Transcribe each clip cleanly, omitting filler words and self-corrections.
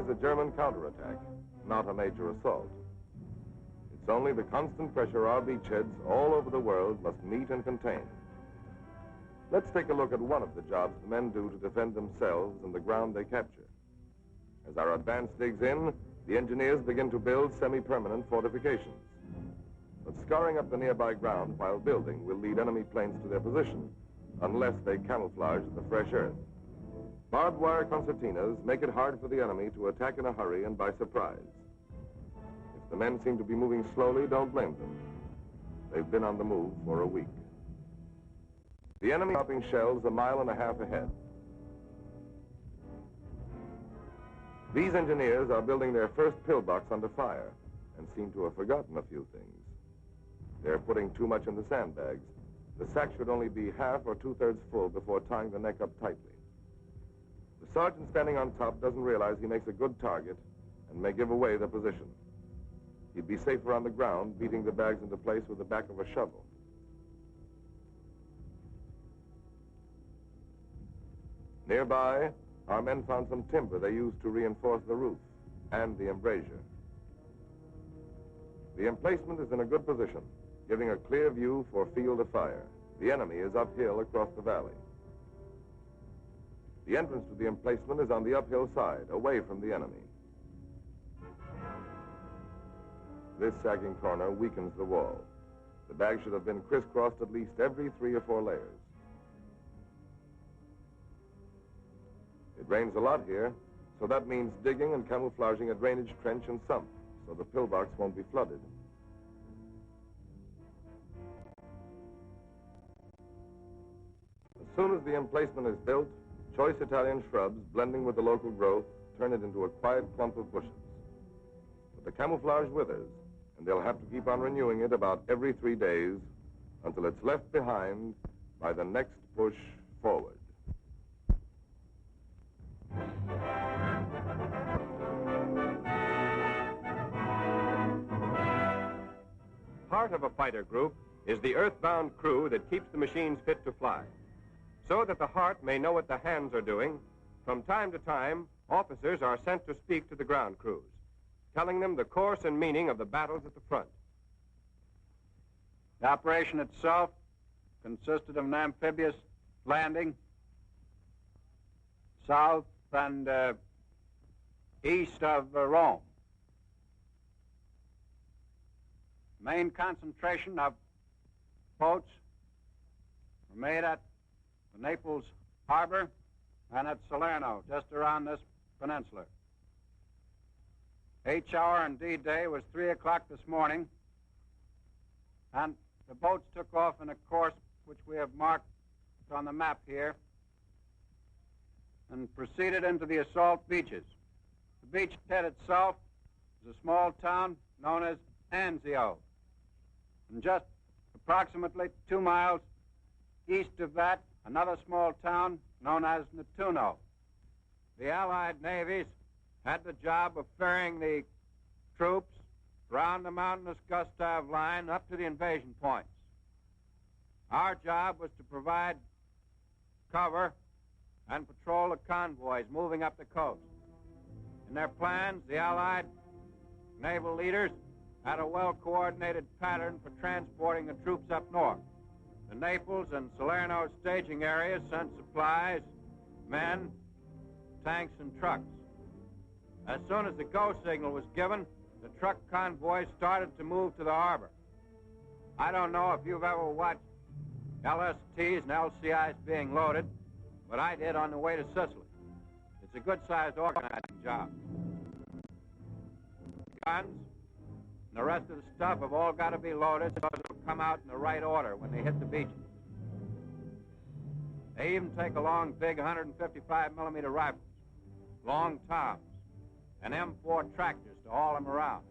is a German counterattack, not a major assault. It's only the constant pressure our beachheads all over the world must meet and contain. Let's take a look at one of the jobs the men do to defend themselves and the ground they capture. As our advance digs in, the engineers begin to build semi-permanent fortifications. But scarring up the nearby ground while building will lead enemy planes to their position, unless they camouflage the fresh earth. Barbed wire concertinas make it hard for the enemy to attack in a hurry and by surprise. If the men seem to be moving slowly, don't blame them. They've been on the move for a week. The enemy dropping shells 1.5 miles ahead. These engineers are building their first pillbox under fire and seem to have forgotten a few things. They're putting too much in the sandbags. The sack should only be half or 2/3 full before tying the neck up tightly. The sergeant standing on top doesn't realize he makes a good target and may give away the position. He'd be safer on the ground, beating the bags into place with the back of a shovel. Nearby, our men found some timber they used to reinforce the roof and the embrasure. The emplacement is in a good position, giving a clear view for field of fire. The enemy is uphill across the valley. The entrance to the emplacement is on the uphill side, away from the enemy. This sagging corner weakens the wall. The bag should have been crisscrossed at least every 3 or 4 layers. It rains a lot here, so that means digging and camouflaging a drainage trench and sump, so the pillbox won't be flooded. As soon as the emplacement is built, choice Italian shrubs, blending with the local growth, turn it into a quiet clump of bushes. But the camouflage withers, and they'll have to keep on renewing it about every 3 days until it's left behind by the next push forward. Part of a fighter group is the earthbound crew that keeps the machines fit to fly. So that the heart may know what the hands are doing, from time to time, officers are sent to speak to the ground crews, telling them the course and meaning of the battles at the front. The operation itself consisted of an amphibious landing south and east of Rome. Main concentration of boats were made at the Naples Harbor and at Salerno, just around this peninsula. H hour and D-Day was 3 o'clock this morning, and the boats took off in a course which we have marked on the map here and proceeded into the assault beaches. The beachhead itself is a small town known as Anzio, and just approximately 2 miles east of that, another small town known as Nettuno. The Allied navies had the job of ferrying the troops around the mountainous Gustav line up to the invasion points. Our job was to provide cover and patrol the convoys moving up the coast. In their plans, the Allied naval leaders had a well-coordinated pattern for transporting the troops up north. The Naples and Salerno staging areas sent supplies, men, tanks, and trucks. As soon as the go signal was given, the truck convoys started to move to the harbor. I don't know if you've ever watched LSTs and LCIs being loaded, but I did on the way to Sicily. It's a good-sized organizing job. Guns and the rest of the stuff have all got to be loaded so it'll come out in the right order when they hit the beaches. They even take along big 155mm rifles, long toms, and M4 tractors to haul them around.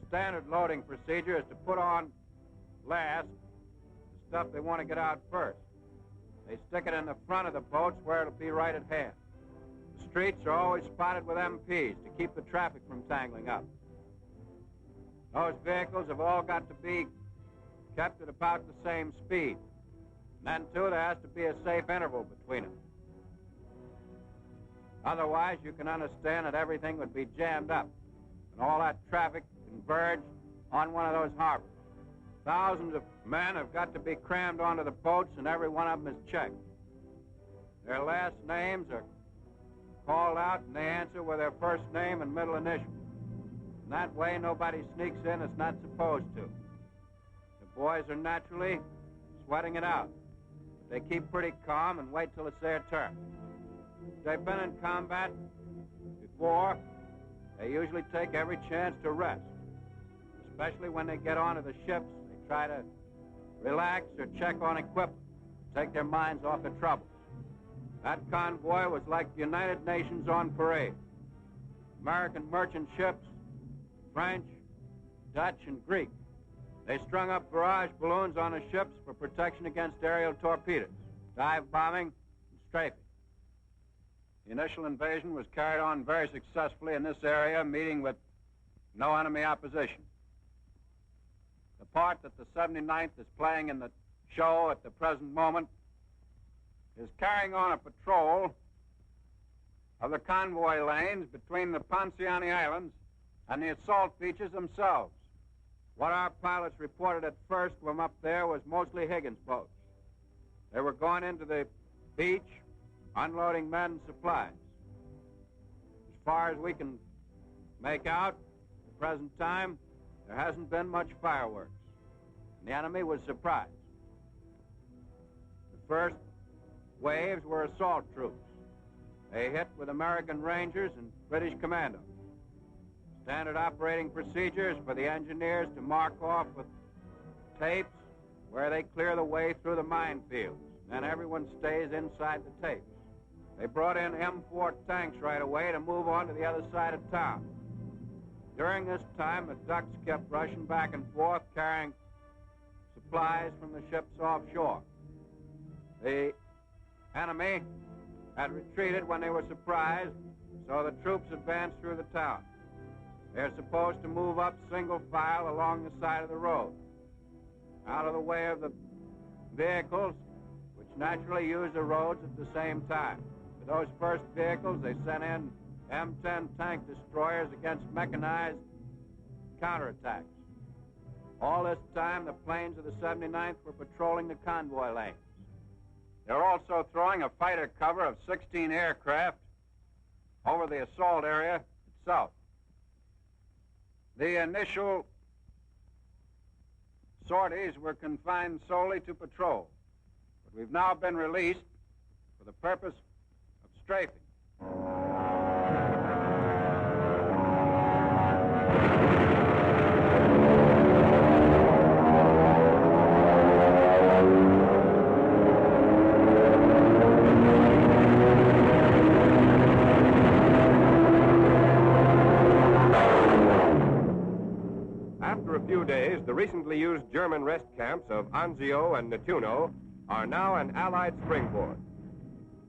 The standard loading procedure is to put on last the stuff they want to get out first. They stick it in the front of the boats where it'll be right at hand. The streets are always spotted with MPs to keep the traffic from tangling up. Those vehicles have all got to be kept at about the same speed. And then, too, there has to be a safe interval between them. Otherwise, you can understand that everything would be jammed up and all that traffic converged on one of those harbors. Thousands of men have got to be crammed onto the boats, and every one of them is checked. Their last names are called out, and they answer with their first name and middle initial. And that way, nobody sneaks in that's not supposed to. The boys are naturally sweating it out. But they keep pretty calm and wait till it's their turn. If they've been in combat before, they usually take every chance to rest. Especially when they get onto the ships, they try to relax or check on equipment, take their minds off the troubles. That convoy was like the United Nations on parade. American merchant ships, French, Dutch, and Greek. They strung up barrage balloons on the ships for protection against aerial torpedoes, dive bombing, and strafing. The initial invasion was carried on very successfully in this area, meeting with no enemy opposition. The part that the 79th is playing in the show at the present moment is carrying on a patrol of the convoy lanes between the Ponciani Islands and the assault beaches themselves. What our pilots reported at first from up there was mostly Higgins boats. They were going into the beach, unloading men and supplies. As far as we can make out, at the present time, there hasn't been much fireworks. And the enemy was surprised. The first waves were assault troops. They hit with American Rangers and British commandos. Standard operating procedures for the engineers to mark off with tapes where they clear the way through the minefields. Then everyone stays inside the tapes. They brought in M4 tanks right away to move on to the other side of town. During this time, the ducks kept rushing back and forth, carrying supplies from the ships offshore. The enemy had retreated when they were surprised, so the troops advanced through the town. They're supposed to move up single file along the side of the road, out of the way of the vehicles, which naturally use the roads at the same time. For those first vehicles, they sent in M10 tank destroyers against mechanized counterattacks. All this time, the planes of the 79th were patrolling the convoy lanes. They're also throwing a fighter cover of 16 aircraft over the assault area itself. The initial sorties were confined solely to patrol, but we've now been released for the purpose of strafing. The recently used German rest camps of Anzio and Nettuno are now an Allied springboard.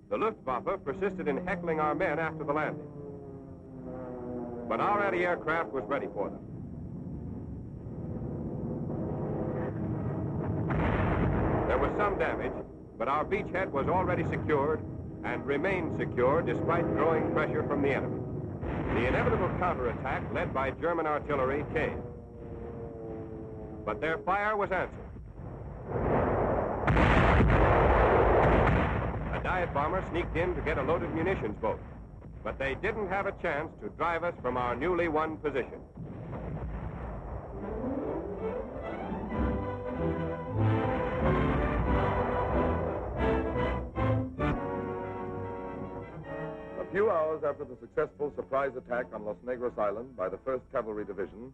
The Luftwaffe persisted in heckling our men after the landing, but our anti-aircraft was ready for them. There was some damage, but our beachhead was already secured and remained secure despite growing pressure from the enemy. The inevitable counterattack led by German artillery came. But their fire was answered. A dive bomber sneaked in to get a loaded munitions boat, but they didn't have a chance to drive us from our newly won position. A few hours after the successful surprise attack on Los Negros Island by the First Cavalry Division,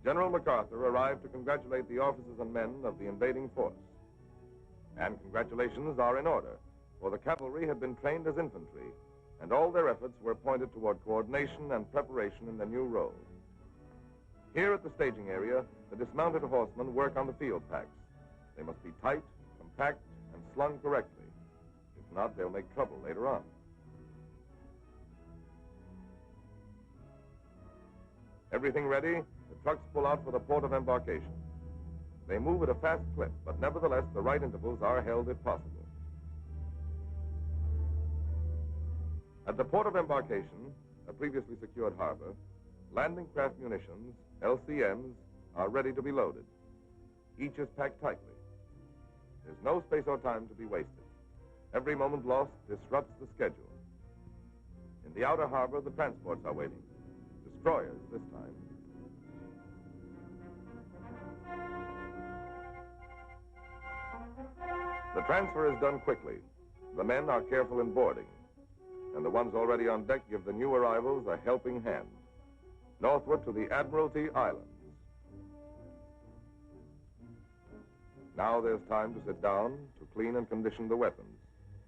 General MacArthur arrived to congratulate the officers and men of the invading force. And congratulations are in order, for the cavalry had been trained as infantry, and all their efforts were pointed toward coordination and preparation in their new role. Here at the staging area, the dismounted horsemen work on the field packs. They must be tight, compact, and slung correctly. If not, they'll make trouble later on. Everything ready? The trucks pull out for the port of embarkation. They move at a fast clip, but nevertheless, the right intervals are held if possible. At the port of embarkation, a previously secured harbor, landing craft munitions, LCMs, are ready to be loaded. Each is packed tightly. There's no space or time to be wasted. Every moment lost disrupts the schedule. In the outer harbor, the transports are waiting. Destroyers this time. The transfer is done quickly. The men are careful in boarding, and the ones already on deck give the new arrivals a helping hand. Northward to the Admiralty Islands. Now there's time to sit down to clean and condition the weapons.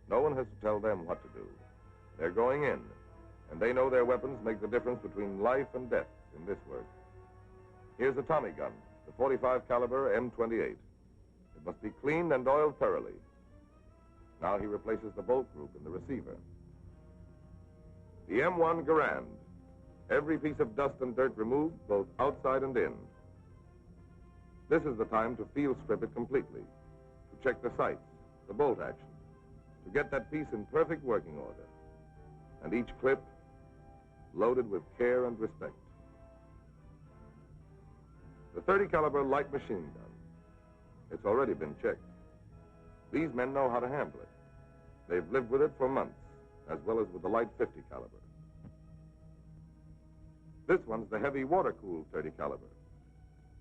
No one has to tell them what to do. They're going in, and they know their weapons make the difference between life and death in this work. Here's a Tommy gun, the .45 caliber M28. It must be cleaned and oiled thoroughly. Now he replaces the bolt group in the receiver. The M1 Garand. Every piece of dust and dirt removed, both outside and in. This is the time to field strip it completely, to check the sights, the bolt action, to get that piece in perfect working order, and each clip loaded with care and respect. The .30 caliber light machine gun. It's already been checked. These men know how to handle it. They've lived with it for months, as well as with the light .50 caliber. This one's the heavy water-cooled .30 caliber.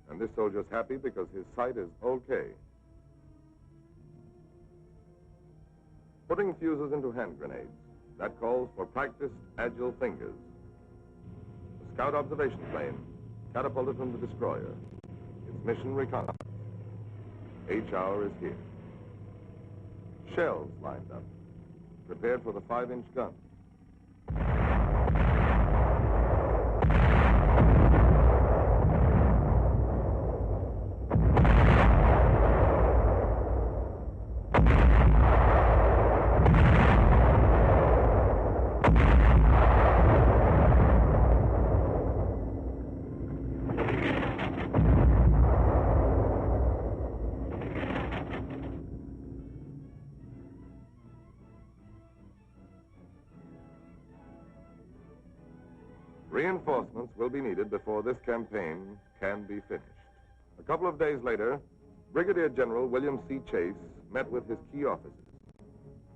And this soldier's happy because his sight is okay. Putting fuses into hand grenades. That calls for practiced, agile fingers. The scout observation plane, catapulted from the destroyer. Its mission reconnaissance. H-hour is here. Shells lined up, prepared for the 5-inch gun. Reinforcements will be needed before this campaign can be finished. A couple of days later, Brigadier General William C. Chase met with his key officers.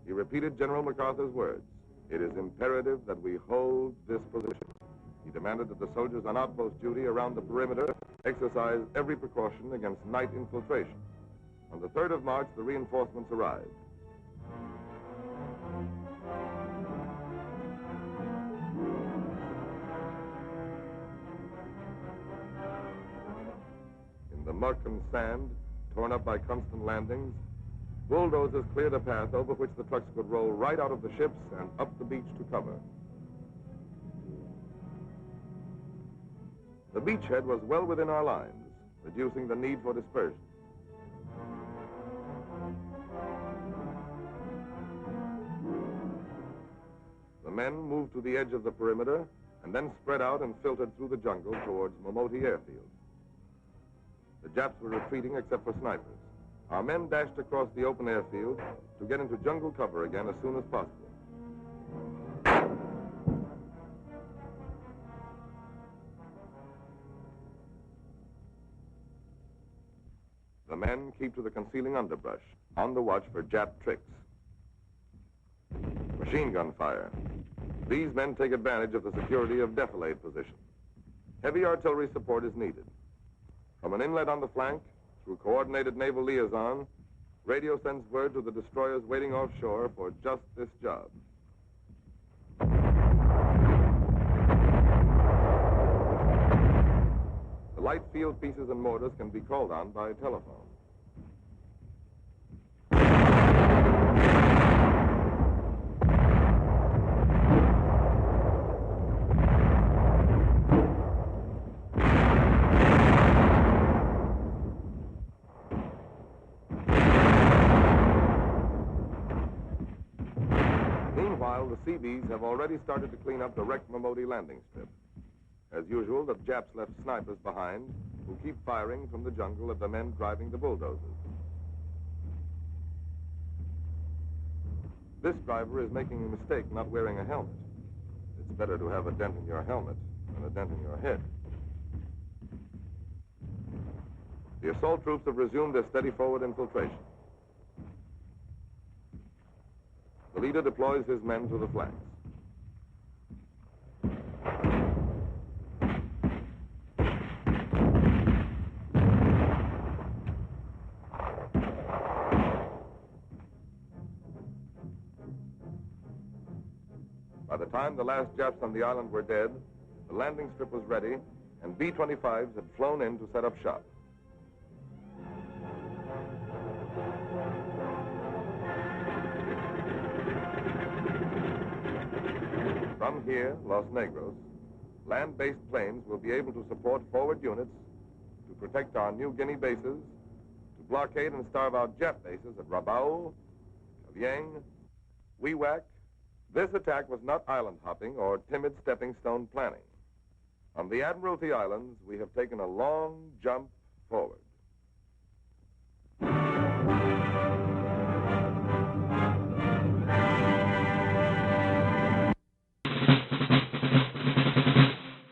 He repeated General MacArthur's words. It is imperative that we hold this position. He demanded that the soldiers on outpost duty around the perimeter exercise every precaution against night infiltration. On the 3rd of March, the reinforcements arrived. The muck and sand, torn up by constant landings, bulldozers cleared a path over which the trucks could roll right out of the ships and up the beach to cover. The beachhead was well within our lines, reducing the need for dispersion. The men moved to the edge of the perimeter and then spread out and filtered through the jungle towards Momoti Airfield. The Japs were retreating except for snipers. Our men dashed across the open airfield to get into jungle cover again as soon as possible. The men keep to the concealing underbrush, on the watch for Jap tricks. Machine gun fire. These men take advantage of the security of defilade position. Heavy artillery support is needed. From an inlet on the flank, through coordinated naval liaison, radio sends word to the destroyers waiting offshore for just this job. The light field pieces and mortars can be called on by telephone. The Seabees have already started to clean up the wrecked Momoti landing strip. As usual, the Japs left snipers behind who keep firing from the jungle at the men driving the bulldozers. This driver is making a mistake not wearing a helmet. It's better to have a dent in your helmet than a dent in your head. The assault troops have resumed their steady forward infiltration. The leader deploys his men to the flanks. By the time the last Japs on the island were dead, the landing strip was ready, and B-25s had flown in to set up shop. From here, Los Negros, land-based planes will be able to support forward units to protect our New Guinea bases, to blockade and starve out Jap bases at Rabaul, Cavien, WWII. This attack was not island hopping or timid stepping stone planning. On the Admiralty Islands, we have taken a long jump forward.